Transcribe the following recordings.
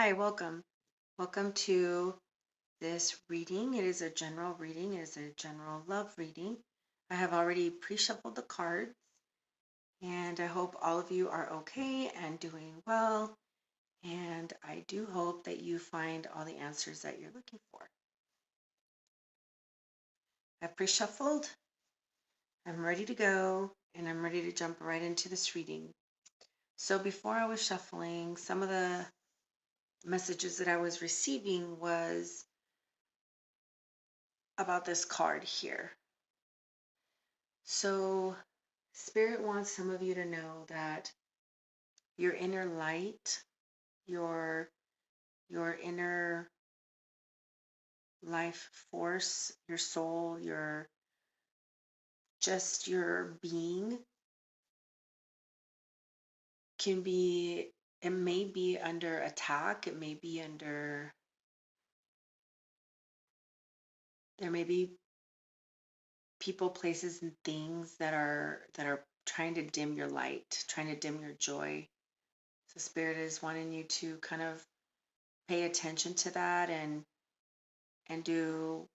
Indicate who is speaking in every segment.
Speaker 1: Hi, welcome. Welcome to this reading. It is a general reading, it is a general love reading. I have already pre shuffled the cards, and I hope all of you are okay and doing well. And I do hope that you find all the answers that you're looking for. I've pre shuffled, I'm ready to go, and I'm ready to jump right into this reading. So, before I was shuffling, some of the messages that I was receiving was about this card here. So, Spirit wants some of you to know that your inner light, your your inner life force, your soul, your just your being can be it may be under attack, it may be under there may be people, places and things that are trying to dim your light, trying to dim your joy. So Spirit is wanting you to kind of pay attention to that and do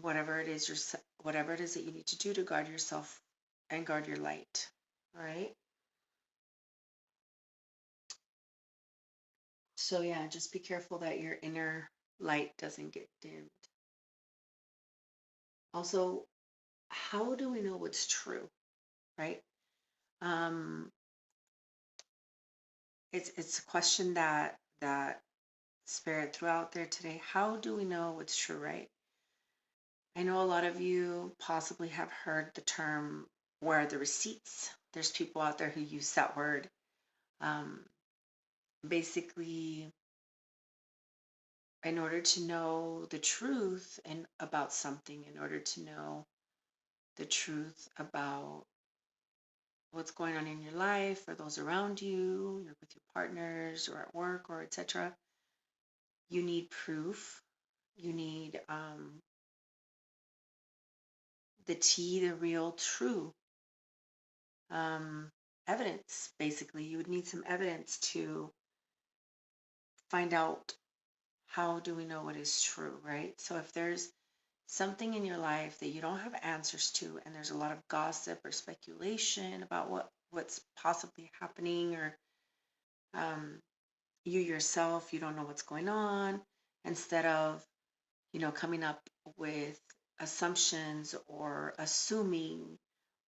Speaker 1: whatever it is that you need to do to guard yourself and guard your light. All right. So yeah, just be careful that your inner light doesn't get dimmed. Also, how do we know what's true, right? um it's a question that Spirit threw out there today. How do we know what's true, right? I know a lot of you possibly have heard the term, where are the receipts? There's people out there who use that word. um Basically, in order to know the truth and about something, in order to know the truth about what's going on in your life or those around you, you're with your partners or at work or etc., you need proof. You need the tea, the real, true um, evidence. Basically, you would need some evidence to find out how do we know what is true, right? So if there's something in your life that you don't have answers to, and there's a lot of gossip or speculation about what's possibly happening, or um, you yourself, you don't know what's going on, instead of coming up with assumptions or assuming,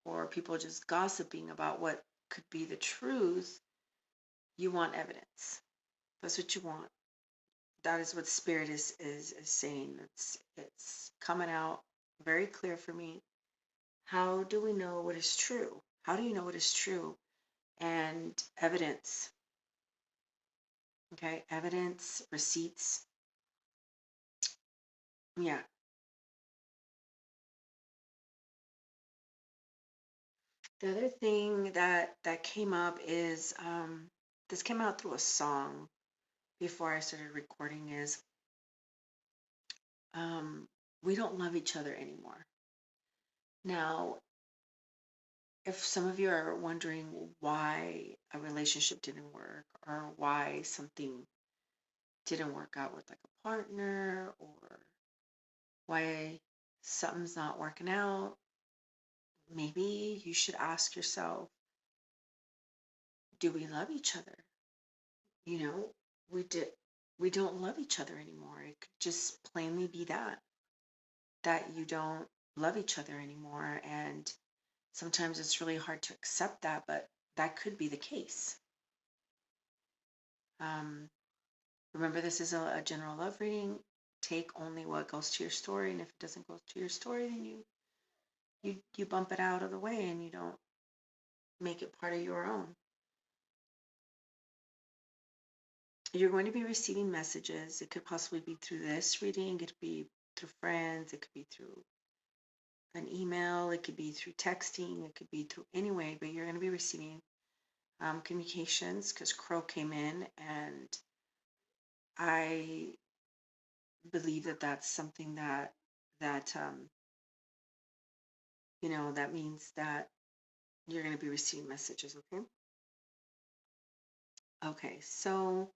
Speaker 1: or people just gossiping about what could be the truth, you want evidence. That's what you want. That is what Spirit is saying. It's coming out very clear for me. How do we know what is true? How do you know what is true? And evidence, okay? Evidence, receipts. Yeah. The other thing that came up is this came out through a song before I started recording, is um, we don't love each other anymore. Now, if some of you are wondering why a relationship didn't work, or why something didn't work out with like a partner, or why something's not working out, maybe you should ask yourself, do we love each other? You know, we did we don't love each other anymore. It could just plainly be that you don't love each other anymore. And sometimes it's really hard to accept that, but that could be the case. Um, Remember, this is a general love reading. Take only what goes to your story, and if it doesn't go to your story, then you bump it out of the way and you don't make it part of your own. You're going to be receiving messages. It could possibly be through this reading, it could be through friends, it could be through an email, it could be through texting, it could be through any way, but you're going to be receiving communications, because Crow came in, and I believe that that's something that that means that you're going to be receiving messages. Okay. Okay. So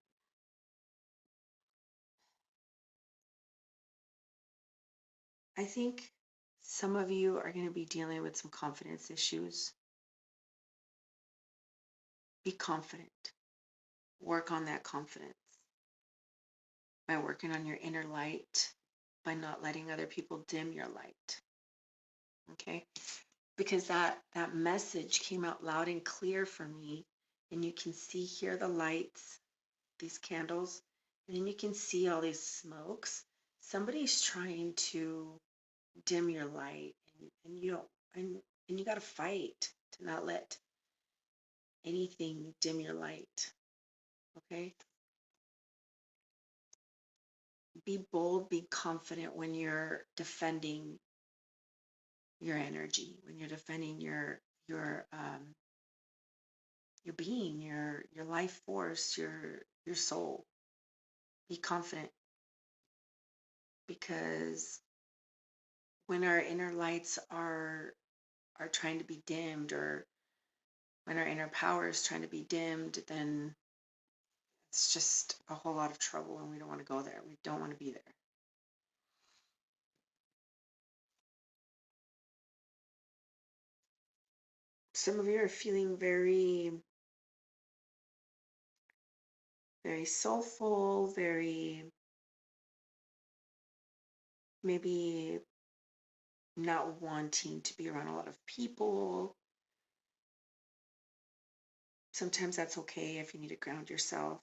Speaker 1: I think some of you are going to be dealing with some confidence issues. Be confident. Work on that confidence by working on your inner light, by not letting other people dim your light. Okay? Because that message came out loud and clear for me, and you can see here the lights, these candles, and then you can see all these smokes. Somebody's trying to dim your light, and you don't, and you got to fight to not let anything dim your light. Okay? Be bold, be confident when you're defending your energy, when you're defending your being, your life force, your soul. Be confident, because when our inner lights are trying to be dimmed, or when our inner power is trying to be dimmed, then it's just a whole lot of trouble, and we don't want to go there. We don't want to be there. Some of you are feeling very, very soulful, very, maybe not wanting to be around a lot of people. Sometimes that's okay if you need to ground yourself.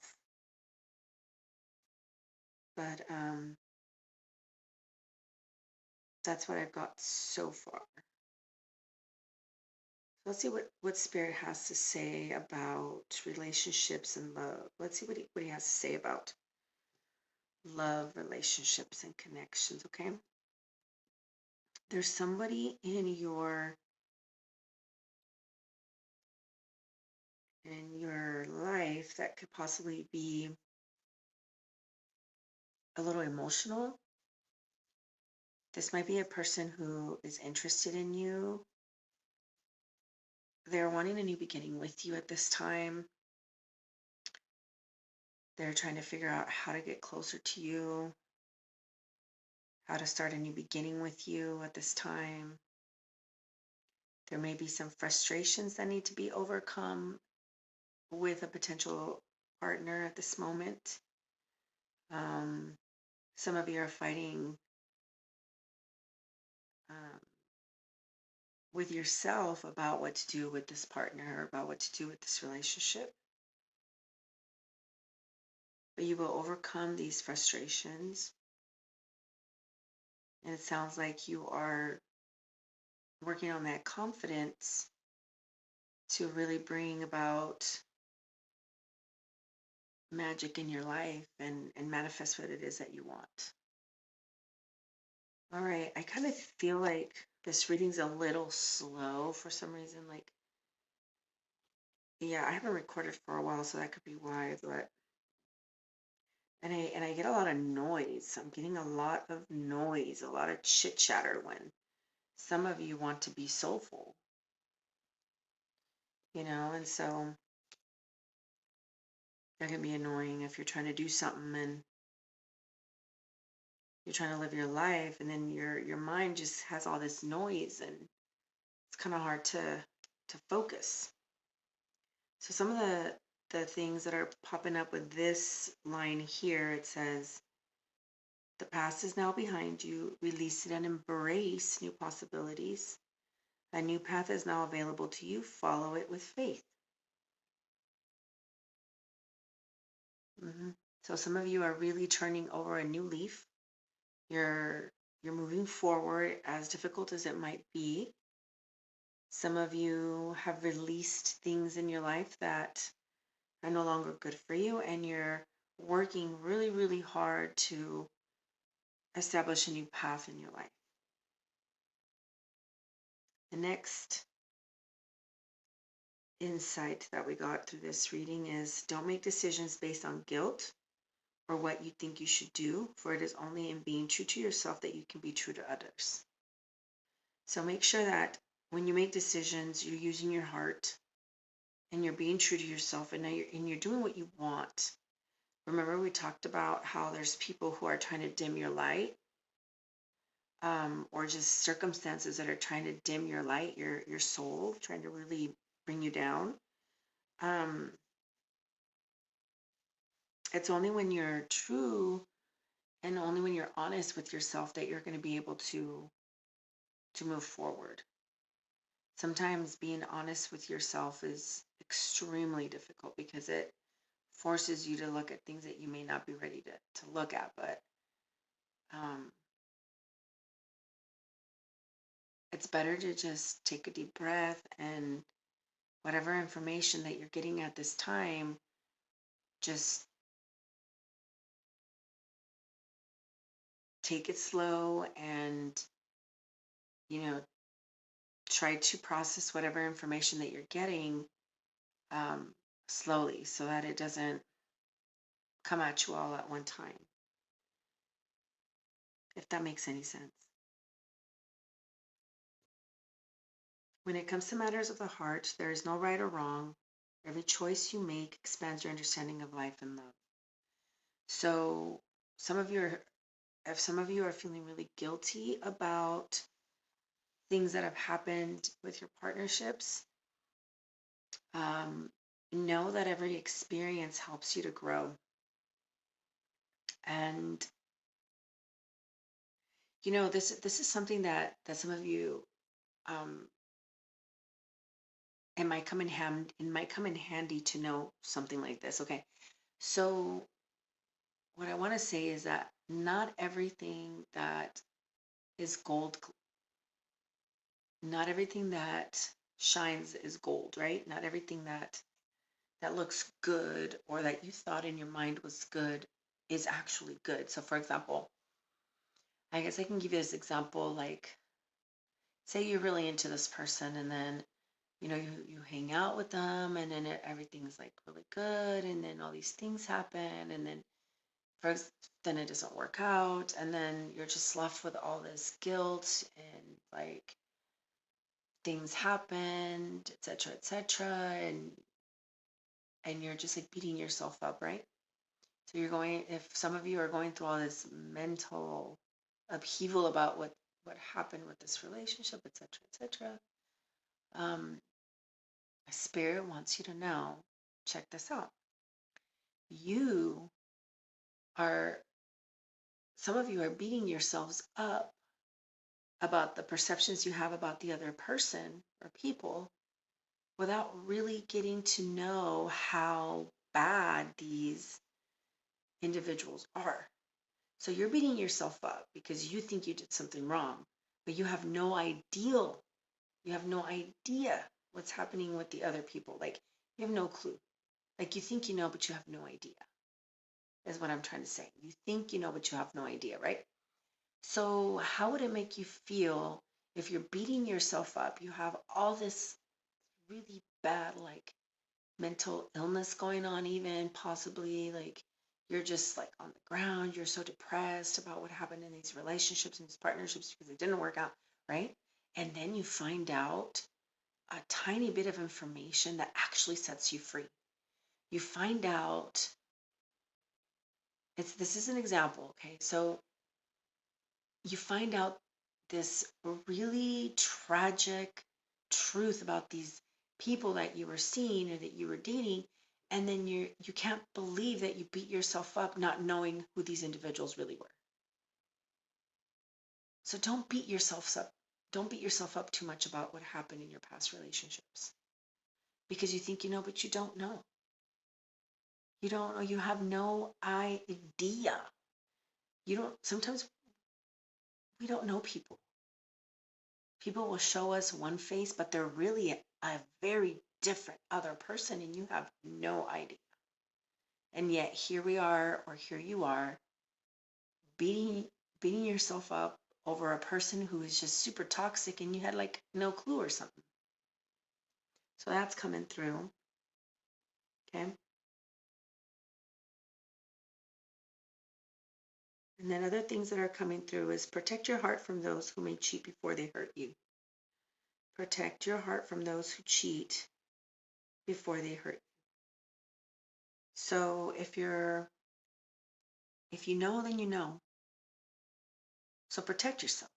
Speaker 1: But that's what I've got so far. So let's see what Spirit has to say about relationships and love. Let's see what he has to say about love, relationships, and connections, okay? There's somebody in your life that could possibly be a little emotional. This might be a person who is interested in you. They're wanting a new beginning with you at this time. They're trying to figure out how to get closer to you, how to start a new beginning with you at this time. There may be some frustrations that need to be overcome with a potential partner at this moment. Um, some of you are fighting um, with yourself about what to do with this partner, or about what to do with this relationship. But you will overcome these frustrations. And it sounds like you are working on that confidence to really bring about magic in your life, and manifest what it is that you want. All right, I kind of feel like this reading's a little slow for some reason. Like, yeah, I haven't recorded for a while, so that could be why. But and I get a lot of noise. I'm getting a lot of noise, a lot of chit chatter when some of you want to be soulful, and so that can be annoying if you're trying to do something, and you're trying to live your life, and then your mind just has all this noise, and it's kind of hard to focus. So some of the things that are popping up with this line here, it says, the past is now behind you. Release it and embrace new possibilities. A new path is now available to you. Follow it with faith. hmm So some of you are really turning over a new leaf. You're moving forward, as difficult as it might be. Some of you have released things in your life that are no longer good for you, and you're working really, really hard to establish a new path in your life. The next insight that we got through this reading is, don't make decisions based on guilt or what you think you should do, for it is only in being true to yourself that you can be true to others. So make sure that when you make decisions, you're using your heart, and you're being true to yourself, and you're doing what you want. Remember, we talked about how there's people who are trying to dim your light. or just circumstances that are trying to dim your light, your soul, trying to really bring you down. Um, it's only when you're true and only when you're honest with yourself that you're going to be able to move forward. Sometimes being honest with yourself is extremely difficult because it forces you to look at things that you may not be ready to look at. But um, it's better to just take a deep breath, and whatever information that you're getting at this time, just take it slow and, you know, try to process whatever information that you're getting um, slowly so that it doesn't come at you all at one time, if that makes any sense. When it comes to matters of the heart, there is no right or wrong. Every choice you make expands your understanding of life and love. So, some of you are, if some of you are feeling really guilty about things that have happened with your partnerships, um, know that every experience helps you to grow. And this is something that some of you, um, it might come in handy to know something like this. Okay, so what I want to say is that not everything that is gold, not everything that shines is gold, right? Not everything that looks good or that you thought in your mind was good is actually good. So, for example, I guess I can give you this example. Like, say you're really into this person, and then you hang out with them, and then everything's like really good, and then all these things happen, and then first then it doesn't work out, and then you're just left with all this guilt and like things happened, etc., etc., and you're just like beating yourself up, right? So if some of you are going through all this mental upheaval about what happened with this relationship, etc., etc., um, spirit wants you to know. Check this out. You are Some of you are beating yourselves up about the perceptions you have about the other person or people without really getting to know how bad these individuals are. So you're beating yourself up because you think you did something wrong, but you have no idea what's happening with the other people. Like, you have no clue. Like, you think you know, but you have no idea, is what I'm trying to say. You think you know, but you have no idea, right? So, how would it make you feel if you're beating yourself up? You have all this really bad, like, mental illness going on, even possibly like you're just like on the ground, you're so depressed about what happened in these relationships and these partnerships because it didn't work out, right? And then you find out a tiny bit of information that actually sets you free. You find out, this is an example, okay? So you find out this really tragic truth about these people that you were seeing or that you were dating, and then you can't believe that you beat yourself up not knowing who these individuals really were. So don't beat yourself up too much about what happened in your past relationships, because you think you know, but you don't know. You don't know. You have no idea. You don't Sometimes we don't know people. People will show us one face, but they're really a very different other person, and you have no idea. And yet here we are, or here you are, beating beating yourself up over a person who is just super toxic, and you had like no clue or something. So that's coming through. Okay. And then other things that are coming through is protect your heart from those who may cheat before they hurt you. Protect your heart from those who cheat before they hurt you. So if you know, then you know. So protect yourself.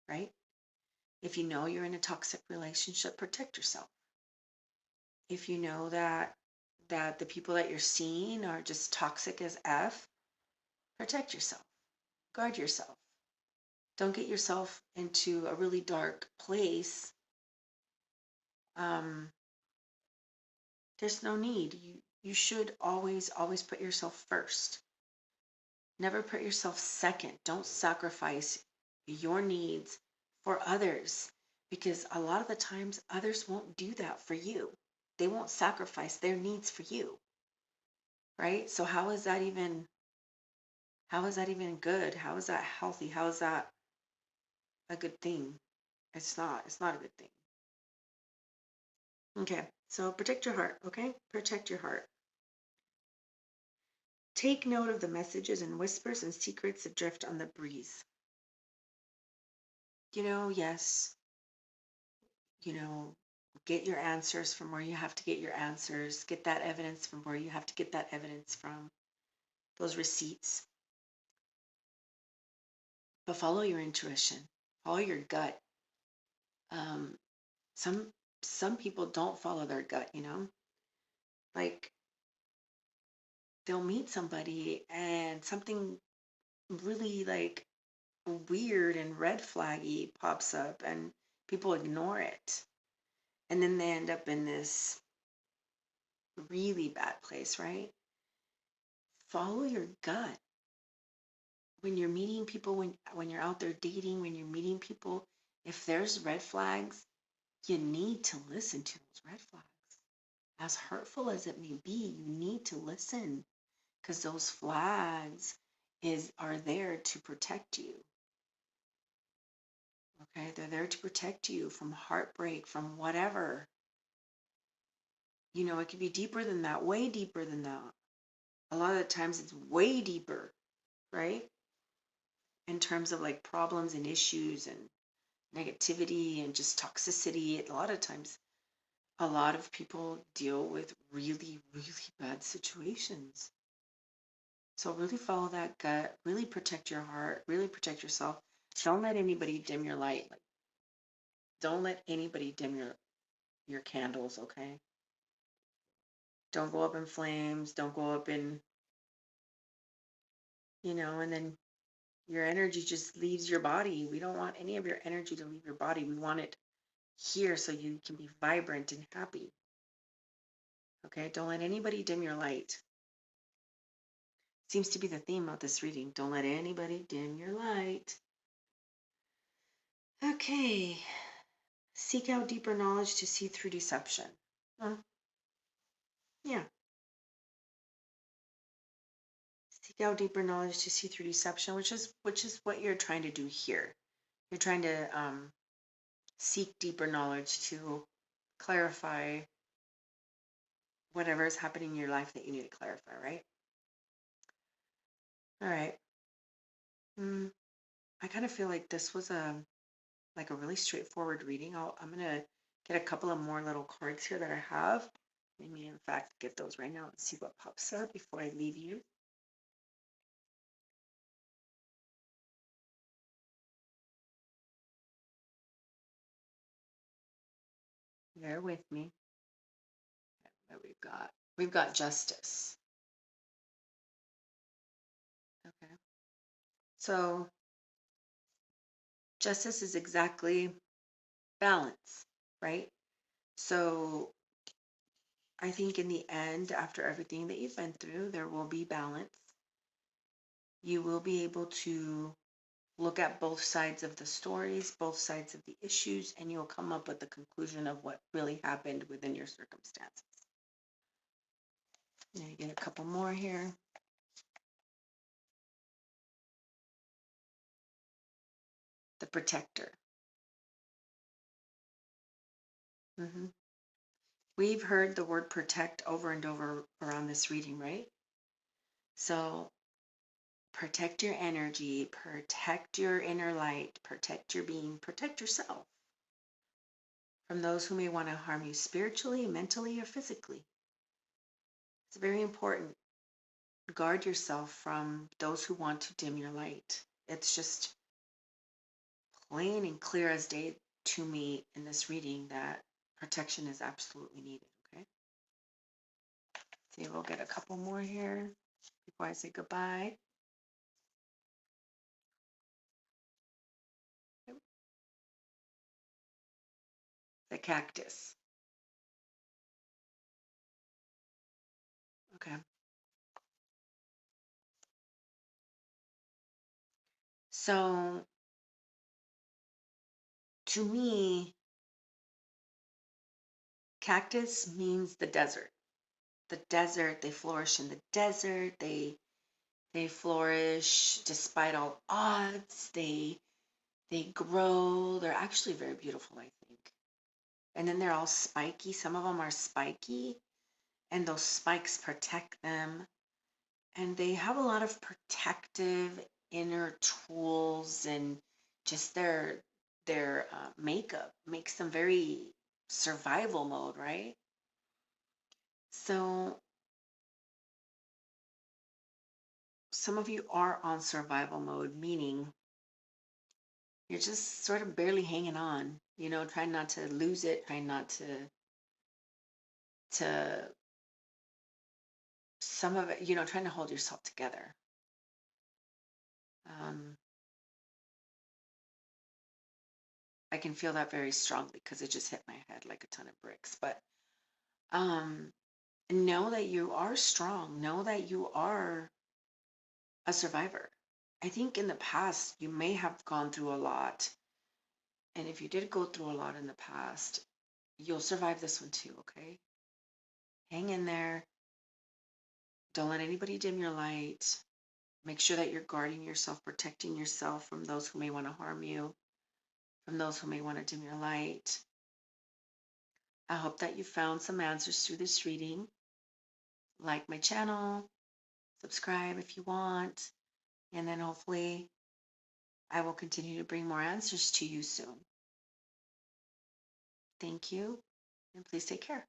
Speaker 1: right? If you know you're in a toxic relationship, protect yourself. If you know that the people that you're seeing are just toxic as F, protect yourself. Guard yourself. Don't get yourself into a really dark place. Um, there's no need. You should always put yourself first. Never put yourself second. Don't sacrifice your needs for others because a lot of the times others won't do that for you. They won't sacrifice their needs for you, right? So how is that even good? How is that healthy? How is that a good thing? It's not. It's not a good thing. Okay. So protect your heart, okay? Protect your heart. Take note of the messages and whispers and secrets that drift on the breeze. Yes, you know, get your answers from where you have to get your answers, get that evidence from where you have to get that evidence from, those receipts. But follow your intuition, follow your gut. Um, some some people don't follow their gut. Like they'll meet somebody and something really like weird and red flaggy pops up and people ignore it. And then they end up in this really bad place, right? Follow your gut. When you're meeting people, when you're out there dating, when you're meeting people, if there's red flags, you need to listen to those red flags. As hurtful as it may be, you need to listen because those flags are there to protect you. Okay, they're there to protect you from heartbreak, from whatever. It could be deeper than that, way deeper than that. A lot of the times it's way deeper, right? In terms of like problems and issues and negativity and just toxicity. A lot of times, a lot of people deal with really, really bad situations. So really follow that gut, really protect your heart, really protect yourself. Don't let anybody dim your light. Like, don't let anybody dim your candles, okay? Don't go up in flames, don't go up and then your energy just leaves your body. We don't want any of your energy to leave your body. We want it here so you can be vibrant and happy. Okay? Don't let anybody dim your light. Seems to be the theme of this reading. Don't let anybody dim your light. Okay. Seek out deeper knowledge to see through deception. Uh, yeah. Seek out deeper knowledge to see through deception, which is what you're trying to do here. You're trying to seek deeper knowledge to clarify whatever is happening in your life that you need to clarify, right? All right. Mm, I kind of feel like this was a really straightforward reading. I'm gonna get a couple of more little cards here that I have. Let me, in fact, get those right now and see what pops up before I leave you. Bear with me. What we've got? We've got justice. Okay. So justice is exactly balance, right? So I think in the end, after everything that you've been through, there will be balance. You will be able to look at both sides of the stories, both sides of the issues, and you'll come up with the conclusion of what really happened within your circumstances. Now you get a couple more here. The protector. hmm We've heard the word protect over and over around this reading, right? So protect your energy, protect your inner light, protect your being, protect yourself from those who may want to harm you spiritually, mentally, or physically. It's very important. Guard yourself from those who want to dim your light. It's just plain and clear as day to me in this reading that protection is absolutely needed. Okay. See, we'll get a couple more here before I say goodbye. The cactus. Okay. So to me, cactus means the desert. The desert, they flourish in the desert. They flourish despite all odds. They grow. They're actually very beautiful, I think. And then they're all spiky. Some of them are spiky, and those spikes protect them. And they have a lot of protective inner tools, and just their makeup makes them very survival mode, right? So some of you are on survival mode, meaning you're just sort of barely hanging on, trying not to lose it, trying not to some of it, trying to hold yourself together. Um, I can feel that very strongly because it just hit my head like a ton of bricks. But um, know that you are strong. Know that you are a survivor. I think in the past you may have gone through a lot. And if you did go through a lot in the past, you'll survive this one too, okay? Hang in there. Don't let anybody dim your light. Make sure that you're guarding yourself, protecting yourself from those who may want to harm you, from those who may want to dim your light. I hope that you found some answers through this reading. Like my channel, subscribe if you want, and then hopefully I will continue to bring more answers to you soon. Thank you, and please take care.